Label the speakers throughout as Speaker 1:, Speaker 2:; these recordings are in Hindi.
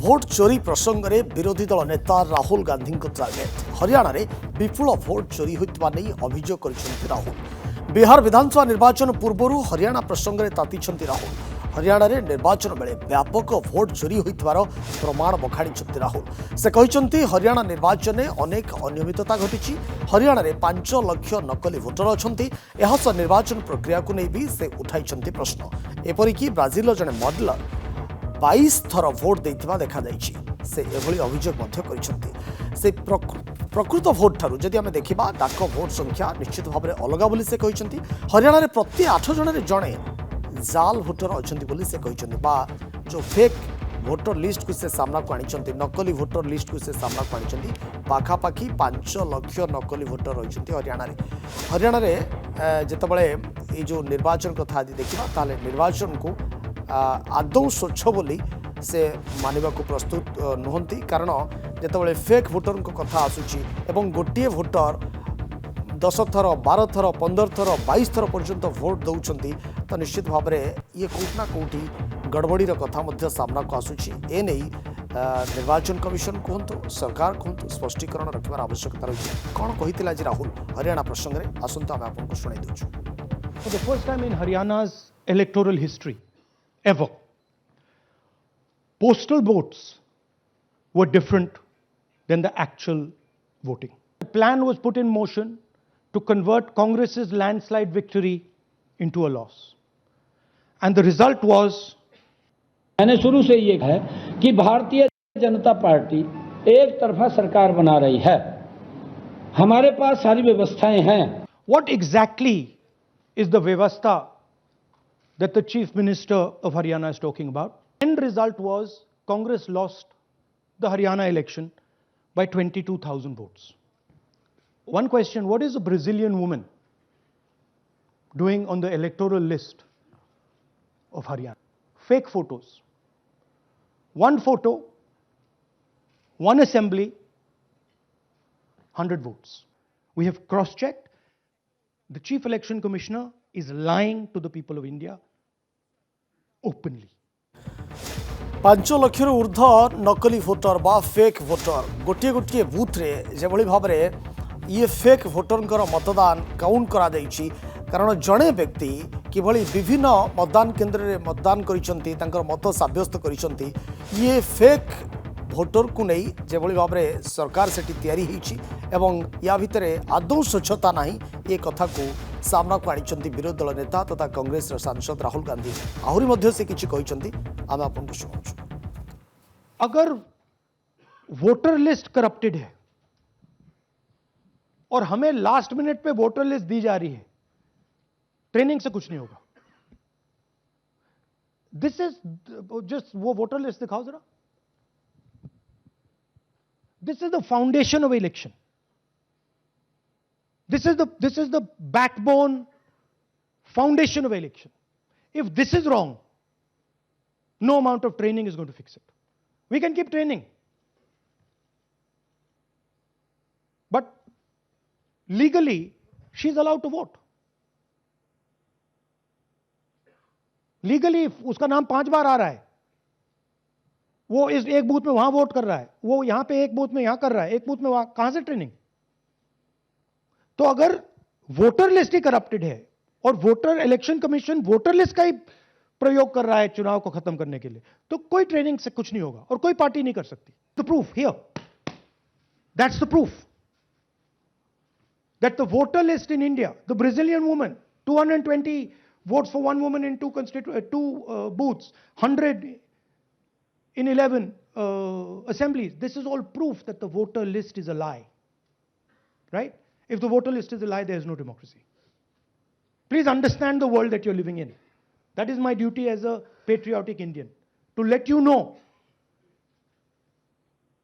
Speaker 1: भोट चोरी प्रसंग में विरोधी दल नेता राहुल गांधी टार्गेट हरियाणा में विपुल भोट चोरी होता नहीं अभियोग कर राहुल। बिहार विधानसभा निर्वाचन पूर्व हरियाणा प्रसंग में ताती राहुल। हरियाणा रे निर्वाचन बेले व्यापक भोट चोरी होइथिबार प्रमाण बखाणी राहुल। से कहते हरियाणा निर्वाचन में अनेक अनियमितता घटी। हरियाणा रे 5 लाख नकली भोटर अच्छा। यह निर्वाचन प्रक्रिया को नहीं भी से उठाई प्रश्न। एपरिकी ब्राजिल जड़े मॉडलर 22 थर भोट देइथिबा देखा जाइछि। से एभली अभियोग मध्य करिसेंती। से प्रकृत भोट ठारू जदि आमे देखिबा डाक भोट संख्या निश्चित भाव में अलग बोली से कहते। हरियाणा रे प्रति 8 जन रे जणे जाल भोटर अच्छी बोली से कहते। बा जो फेक भोटर लिस्ट को से सामना को आनी नकली भोटर लिस्ट को से सामना को आनी पाखापाखि 5 लाख नकली भोटर रही हरियाणा रे। हरियाणा रे जितेबाला ये जो निर्वाचन कथा आदि देखा ताले निर्वाचन को आदौ स्वच्छ बोली से मानवा को प्रस्तुत नुहंती। कारण जितेबाला फेक भोटर को कथा आसूची एवं गोटे भोटर 10 थर 12 थर 15 थर 22 थर पर्यंत भोट दौरान तो निश्चित भाव में ये कौटना कौटी गड़बड़ी कथा मध्य सामना को आसूची। ए नहीं निर्वाचन कमिशन कहतु सरकार कहतु स्पष्टीकरण रखिबार आवश्यकता रही। कौन कही आज राहुल हरियाणा प्रसंग में आसंता आम आपको शुणाई देछु।
Speaker 2: For the first time in Haryana's electoral history ever, postal votes were different than the actual voting. The plan was put in motion to convert Congress's landslide victory into a loss. And the result was,
Speaker 3: मैंने शुरू से ये है कि भारतीय जनता पार्टी एक तरफा सरकार बना रही है। हमारे पास सारी व्यवस्थाएं हैं।
Speaker 2: what exactly is the Vyavastha that the Chief Minister of Haryana is talking about? End result was Congress lost the Haryana election by 22,000 votes. One question, what is a Brazilian woman doing on the electoral list of Haryana? Fake photos. One photo, one assembly, 100 votes. We have cross-checked. The Chief Election Commissioner is lying to the people of India openly.
Speaker 1: 5 lakh ऊर्ध्व नकली भोटर बा फेक भोटर गोटे गोटे बूथ रे जेभली भाव में ये फेक भोटर मतदान काउंट करा जाइछि। कारण जड़े व्यक्ति किभली विभिन्न मतदान केन्द्र में मतदान करिसंती तांकर मत साब्यस्त करिसंती ये फेक भोटर को नहीं जेभली भाव में सरकार सेठी तैयारी होइछि एवं या भितर आदौ स्वच्छता नहीं ये कथा को सामना को आनी विरोधी दल नेता तथा कांग्रेस सांसद राहुल गांधी आहरी मध्य से किछि कहिसंती आम आपको शुणाउछु।
Speaker 2: अगर वोटर लिस्ट करप्टेड है और हमें लास्ट मिनट पे वोटर लिस्ट दी जा रही है, ट्रेनिंग से कुछ नहीं होगा। दिस इज जस्ट वो वोटर लिस्ट दिखाओ जरा। This is the foundation of election. This is the backbone foundation of election. If this is wrong, no amount of training is going to fix it. We can keep training. But legally, she's allowed to vote. Legally, उसका नाम 5 बार आ रहा है, वो इस एक बूथ में वहां वोट कर रहा है, वो यहां पे एक बूथ में यहां कर रहा है, एक बूथ में वहां, कहां से ट्रेनिंग? तो अगर वोटर लिस्ट ही करप्टेड है और voter election commission voter list का ही प्रयोग कर रहा है चुनाव को खत्म करने के लिए, तो कोई ट्रेनिंग से कुछ नहीं होगा और कोई पार्टी नहीं कर सकती। The proof here, that's the proof that the voter list in India, the Brazilian woman 220 votes for one woman in two booths, 100 in 11 assemblies. This is all proof that the voter list is a lie, right? If the voter list is a lie, there is no democracy. Please understand the world that you're living in. That is my duty as a patriotic Indian, to let you know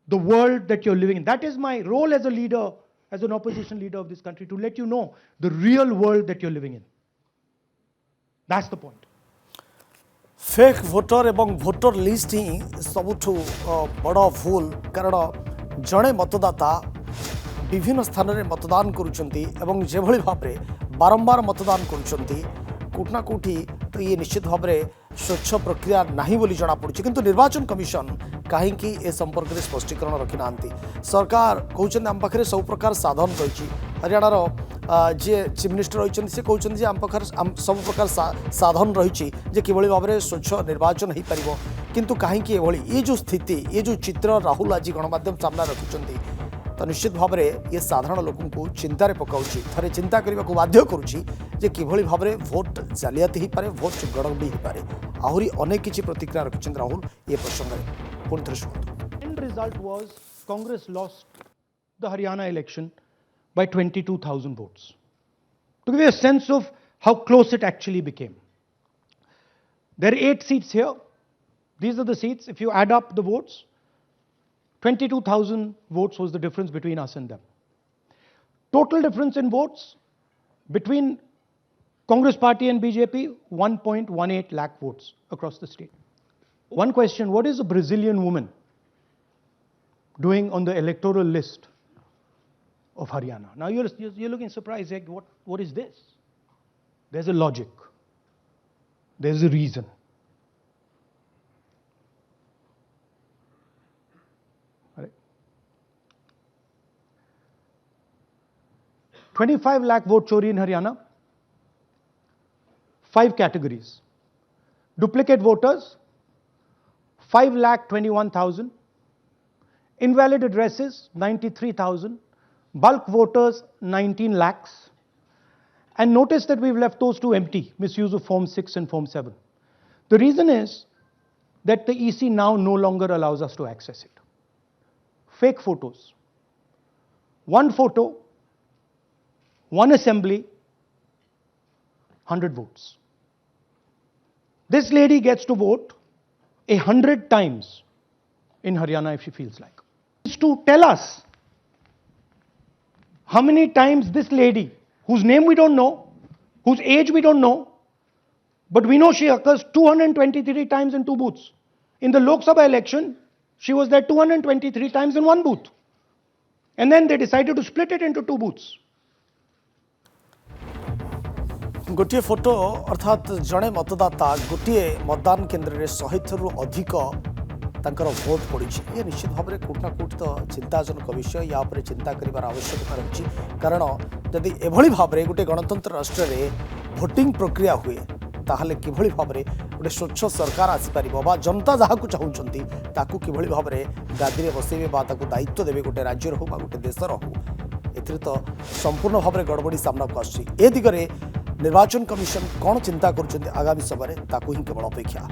Speaker 2: the world that you're living in. That is my role as a leader, as an opposition leader of this country, to let you know the real world that you're living in. That's the point.
Speaker 1: Fake voter एवं भोटर लिस्ट ही सबुठु बड़ भूल। कारण जड़े मतदाता विभिन्न स्थान में मतदान करुछंती एवं जेभली भाव में बारंबार मतदान करुछंती कोठना कोठी तो ये निश्चित भाव में स्वच्छ प्रक्रिया नहीं बोली जना पड़ुछि। किंतु निर्वाचन कमिशन कहीं ए संपर्क में स्पष्टीकरण रखी ना सरकार कहते आम पाखे सब प्रकार साधन रही हरियाणार जी चीफ मिनिस्टर रही से कहते आम पाखे सब प्रकार साधन रही कि भाव में स्वच्छ निर्वाचन हो पार किंतु कहीं ये जो स्थिति ये जो चित्र राहुल आज गणमाध्यम सामना रखिंट तो निश्चित भाव में ये साधारण लोक चिंतार पकाऊँ थे चिंता करने को बाध्य करुच्ची कि भाव में भोट जालियाती हो पारे भोट गड़बड़ी हो पारे आहरी अनेक किसी प्रतिक्रिया रखिंट राहुल ये प्रसंग में पुणी थे शुणु
Speaker 2: End result was Congress lost the Haryana election by 22,000 votes. To give you a sense of how close it actually became, there are 8 seats here. These are the seats. If you add up the votes, 22,000 votes was the difference between us and them. Total difference in votes between Congress party and BJP, 1.18 lakh votes across the state. One question, what is a Brazilian woman doing on the electoral list of Haryana? Now you're looking surprised, like, what is this? There's a logic. There's a reason. All right. 25 lakh vote chori in Haryana. 5 categories. Duplicate voters, 5,21,000. Invalid addresses, 93,000. Bulk voters, 19 lakhs. And notice that we've left those two empty, misuse of Form 6 and Form 7. The reason is that the EC now no longer allows us to access it. Fake photos. One photo, one assembly, 100 votes. This lady gets to vote 100 times in Haryana if she feels like. Is to tell us how many times this lady, whose name we don't know, whose age we don't know, but we know she occurs 223 times in 2 booths. In the Lok Sabha election, she was there 223 times in 1 booth. And then they decided to split it into 2 booths.
Speaker 1: गोटे फोटो अर्थात जड़े मतदाता गोटे मतदान केन्द्र में 100 रु अधिक तांकर भोट पड़ी ये निश्चित भाव में कोटना कोट तो चिंताजनक विषय या चिंता कर आवश्यकता रही कारण जदि एभली भाव में गोटे गणतंत्र राष्ट्र में भोटिंग प्रक्रिया हुए ताहले किभली भाव में गोटे स्वच्छ सरकार आसीपर बा जनता जहाँ चाहूँगी ताकू किभली भाव में गादी में बसैबे बा दायित्व देवे गोटे राज्यर हो गोटे देशर हो ए तो संपूर्ण भाव में गड़बड़ी सामना को आसुची ए दिगरे निर्वाचन कमिशन कौन चिंता कर आगामी समय ताकू ही केवल अपेक्षा।